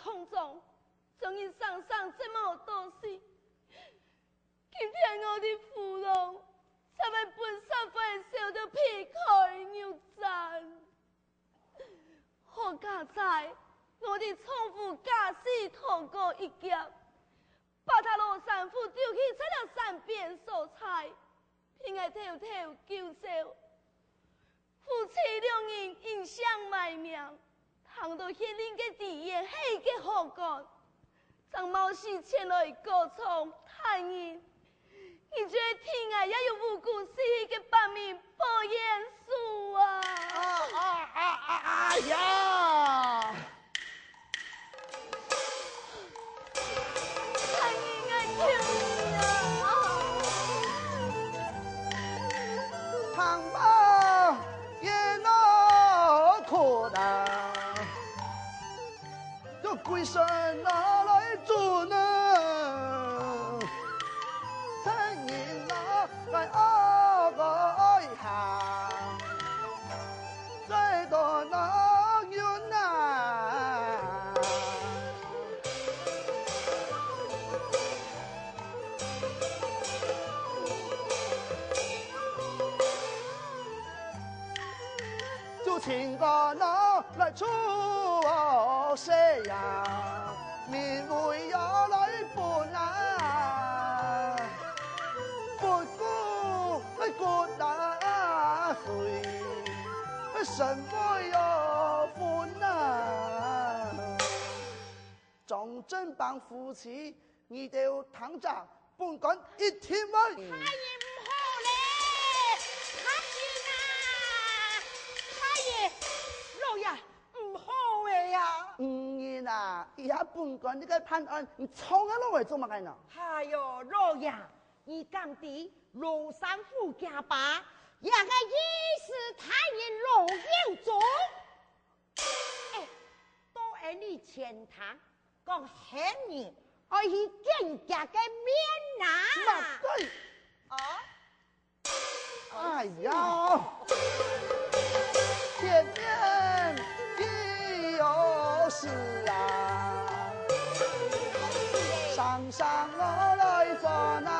痛中，终于上这么多事。今天我的芙蓉，才会本身会笑得皮开肉绽。好家在我的宠妇假死逃过一劫，把他罗山夫丢弃在了山边所菜，并爱偷偷救走。夫妻两人应相埋命，倘到县令的地业黑的好干，张某是前来告状探人。你觉得天涯也有无辜死的百名不言数啊！哎呀！太应该救你啊！唐伯也恼苦难，要归身哪来做呢？在爱下，再多能有难。就请个能来出谁呀？民为要来不难。过大水，什么有福难？总正帮夫妻，你就堂长不管一天问。太爷唔好咧，太爷啊，太爷，老爷唔好诶呀。然啊，也不管这个判案，你从啊老来做乜嘢呢？哎呦，老爷，你敢的？庐山府家爸，也个意思太人老有种。哎，都喺你前堂讲黑人，可以更加嘅面呐。对。哦。哎呀，前面已有事啊，上上我来做呐。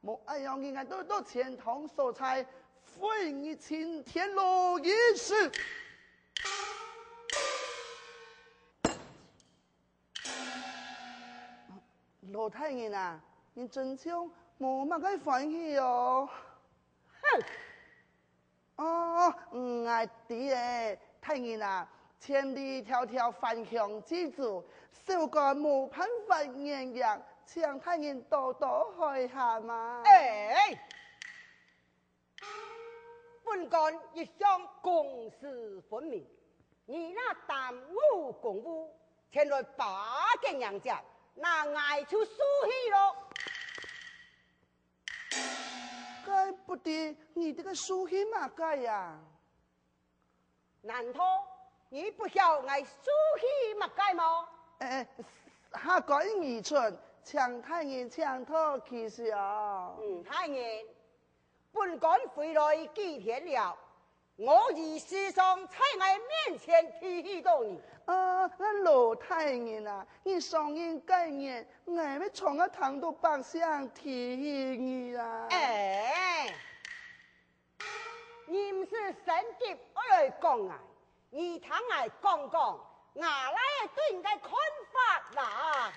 莫哎呀，人家都前堂所猜，非你晴天落一时。老太爷啊，你真像冇乜嘅欢喜哦。哼！哦，爱啲诶，太爷啊，千里迢迢返乡之主，受过冇办法言样。请太人多多开下嘛！哎，本官一向公私分明，你那耽误公务，前来巴结人家，那爱出输气咯。该不得你这个输气嘛该呀？难道你不晓爱输气嘛该吗？下改二寸。抢太爷抢托其实啊，太爷，本官回来几天了，我以时常在我面前提起到你。那老太爷啊，你上任该年，我们从个堂都百姓提起你啦。哎，你不是神级来讲啊，你堂来讲讲，哪来对你的看法啦？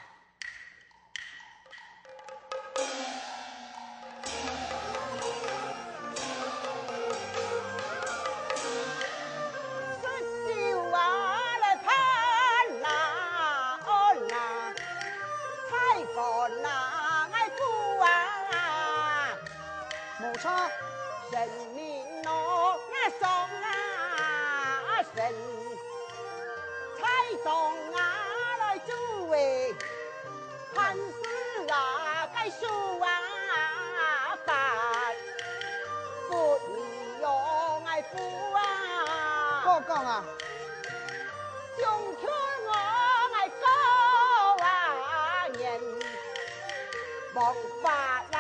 那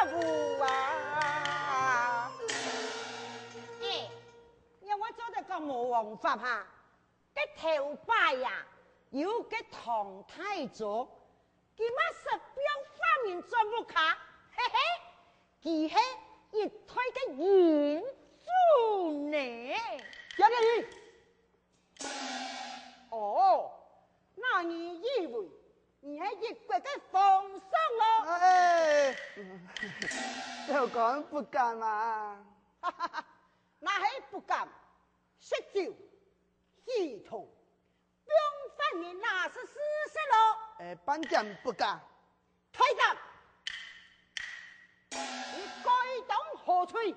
户啊！哎，让我做得个魔王法哈，cái头摆呀，有个唐太祖，佢乜十标方面做不卡，嘿嘿，佢係一推嘅元素呢，有咩意？哦，那你以為你係一國嘅皇上咯？哎，就講不敢嘛。那係不敢，識招系統，兵犯你那是事實咯。哎，班长不敢。退站，你該當何罪？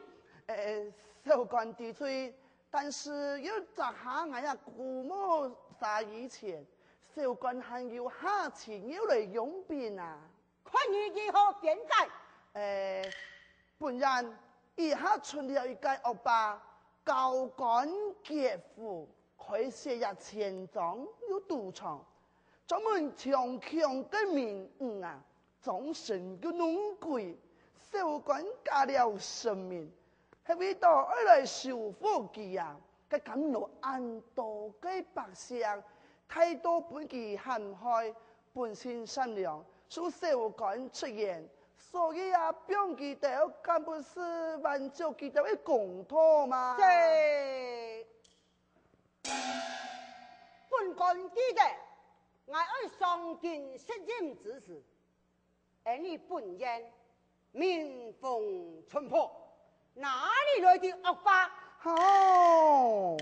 受官地罪，但是要砸下我呀古墓杀以前，受官还要下钱要嚟用兵啊。看你如何辯解？本人以下出了一個惡霸，高官傑夫，佢寫入前莊要賭場，專門強嘅民誤啊，終身嘅弄鬼，受官加了生命。係為到而來修復佢啊，佢感到安多嘅百姓，太多本佢陷害，本性善良，所受官出現，所以啊，標記到根本是挽救佢哋嘅公道嘛。這本官記得，我愛上見失任之時，而你本人面逢春破。哪里來的惡霸？哦，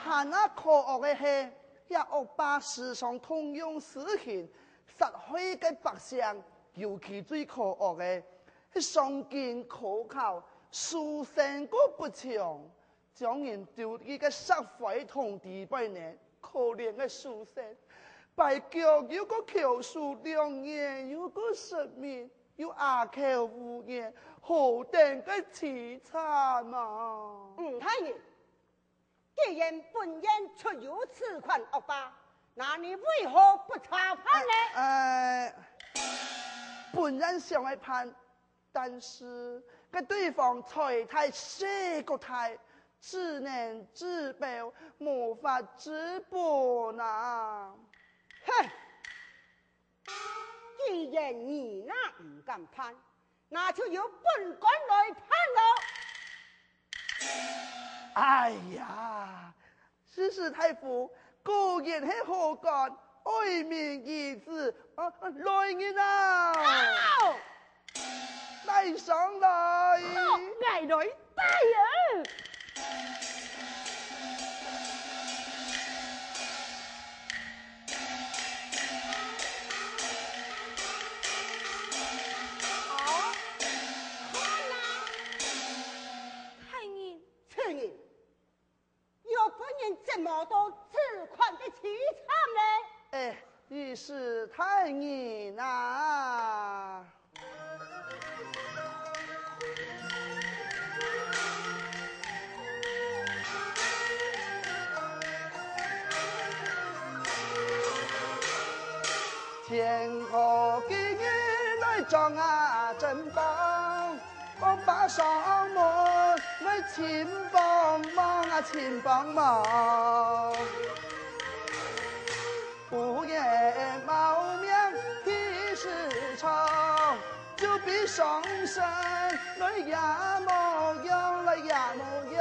行啊可惡嘅係，一惡霸時常通用私刑，殺害嘅百姓，尤其最可惡嘅係上見可靠，書生個不強，將人丟呢個社會同地百年，可憐嘅書生，敗腳有個口述良言，有個實命。要阿口無言，何等嘅凄慘嘛！太爺，既然本人出有此款惡霸，那你為何不查判呢？本人想來判，但是個對方才太細個太，只能自保，無法自拔啊！哼！既然你那唔敢判，那就由本官來判咯。哎呀，世士太傅果然係好幹，愛民如子，來人啊！帶上來！來來帶啊！怎麼都此款的凄慘呢？你是太人啊！天河给你來裝啊珍寶，我把上門來請幫忙啊請幫忙，不言冒名的市場，就比上身來也冇用，來也冇用。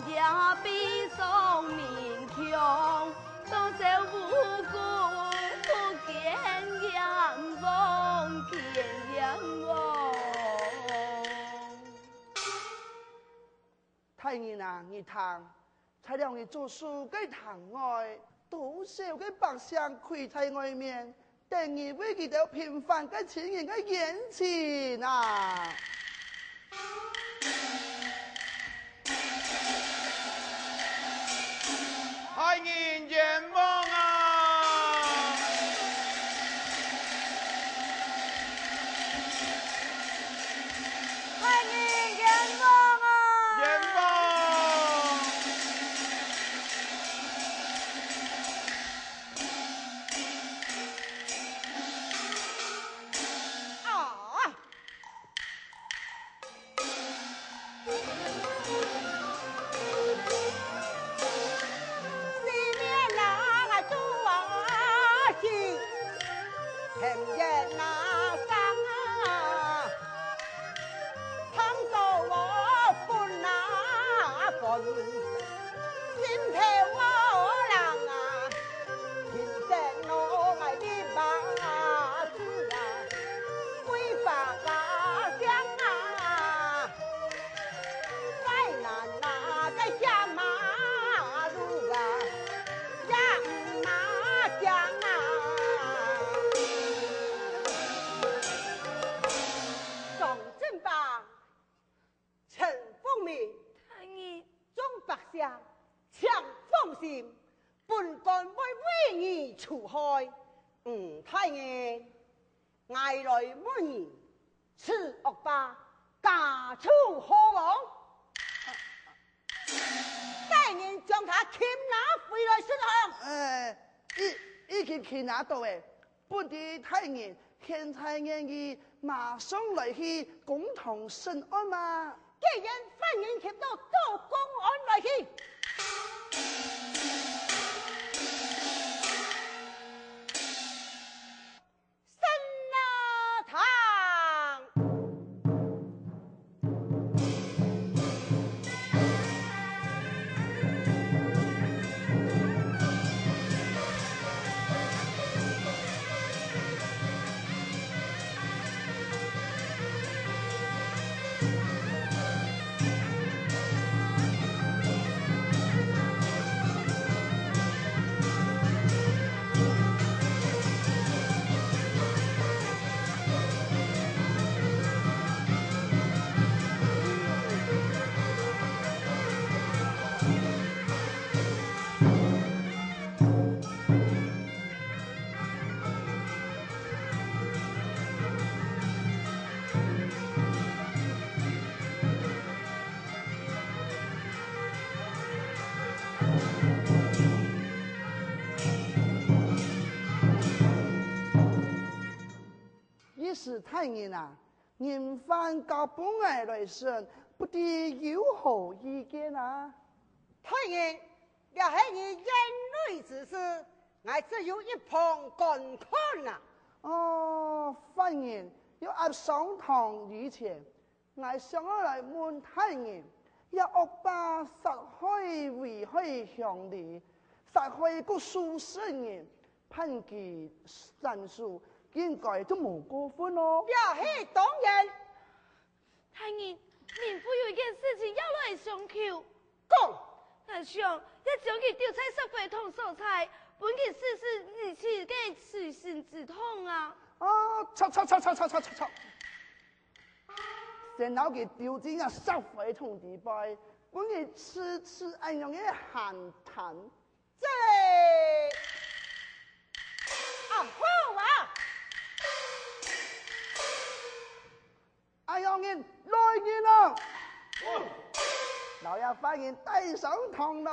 也比上面強，當這無辜見陽光，見陽光。太人啊，你睇，才讓你做書嘅堂外，多少嘅百姓跪在外面，等你為佢哋平凡嘅情人嘅眼前啊！下，请放心，本官会为你除害。太爷，外来无疑，此恶霸家出何往？带人将他擒拿回来审案。已经擒拿到诶，不敌太爷，现在愿意马上来去共同审案嘛。既然犯人擒到公安来去。是太爷啊，人犯交本案来审，不知有何意见啊？太爷，要是你眼泪之事，我只有一旁观看啊。哦，犯人要押上堂以前，我想要来问太爷，要恶霸杀害危害乡里，杀害个数十人，判其善数。应该都冇过分哦。要是当然。太爷，民妇有一件事情要来商求。讲。俺想要将其丢在石灰桶所在，本其试试日期嘅随身之痛啊。吵！先拿佢丢进啊石灰桶底背，本其吃安样嘅寒谈。这啊好啊！哎呀，人来人啦！老爷把人带上堂来。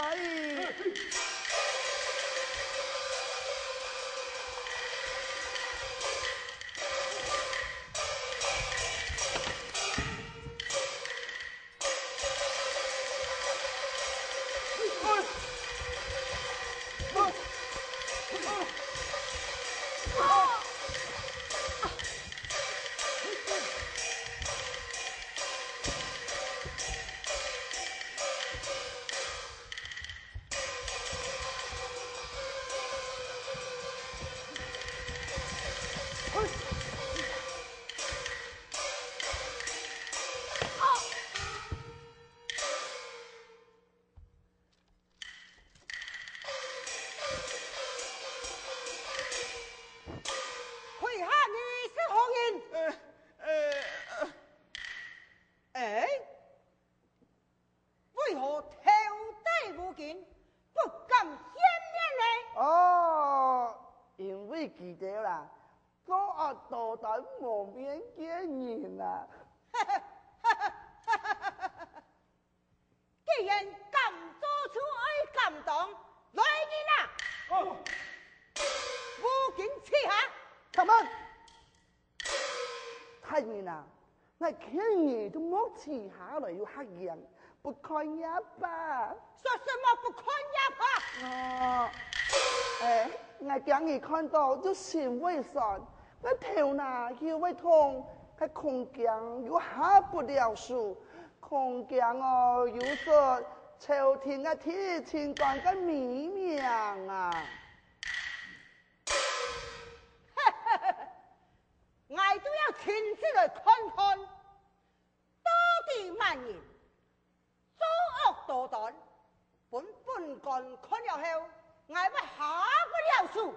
记得啦，作恶多端无面见人啊！既然敢做出爱敢当，来人啊！无尽此下，他们太人啊，我看你都莫吃下来有黑人，不看也罢。说什么不看也罢？我讲你看到就心未酸，我头脑又会痛，他空讲又下不了手，空讲哦又说秋天的天晴光个迷茫啊！我都要亲自来看看，到底万人作恶多端，本官看了后，我会下不了手。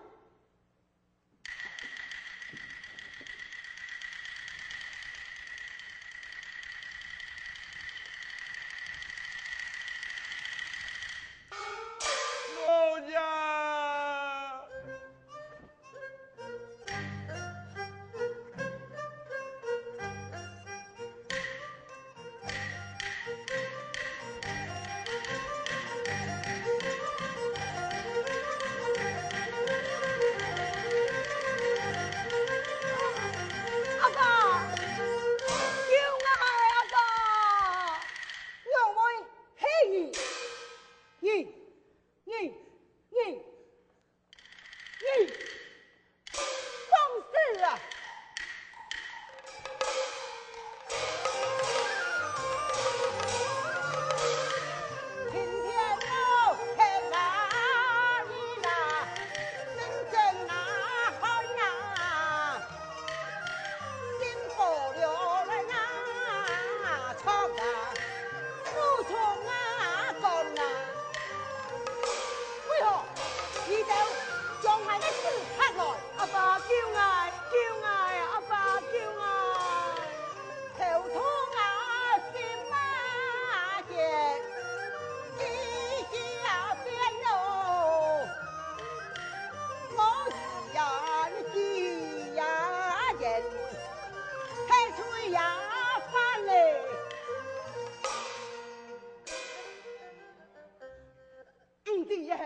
你耶，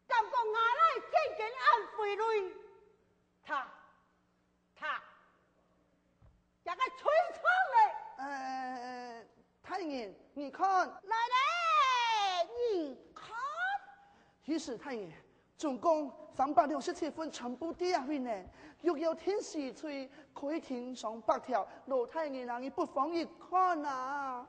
感觉我来渐渐按回来，他也个吹窗嘞。太爷，你看，来嘞，你看。于是太爷，总共367分全部跌下去呢。又有天使吹，可以天上8条，老太爷让你不妨一看啊。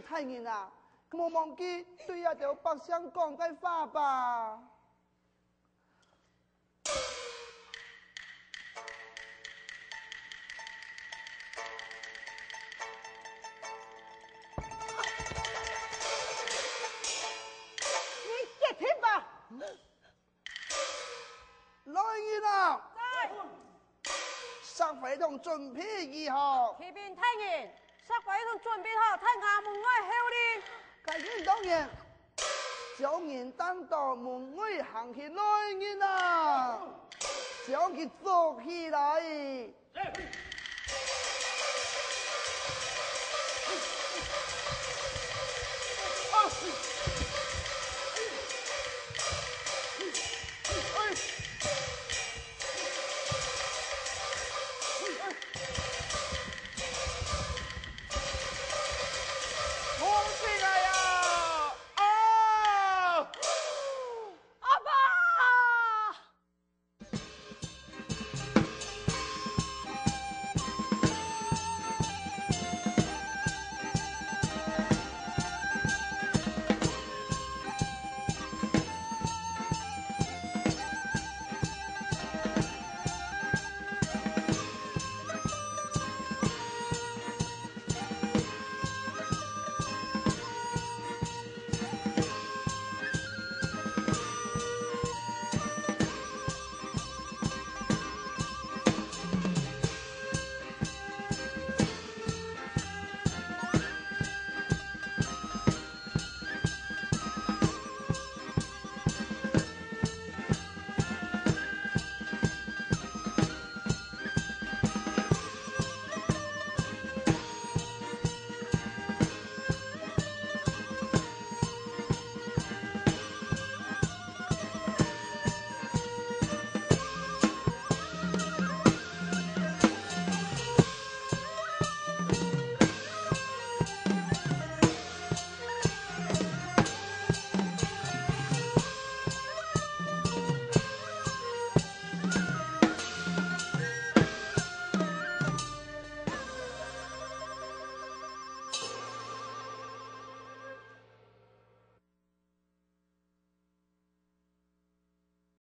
太爷啊，莫忘记对阿条百姓讲句话吧。你接听吧。来人啊！上回同准备如何？启禀太爷，上回同准备好，太衙门外候哩。该见当然，叫人担到门外行起来人啊！将佢捉起来。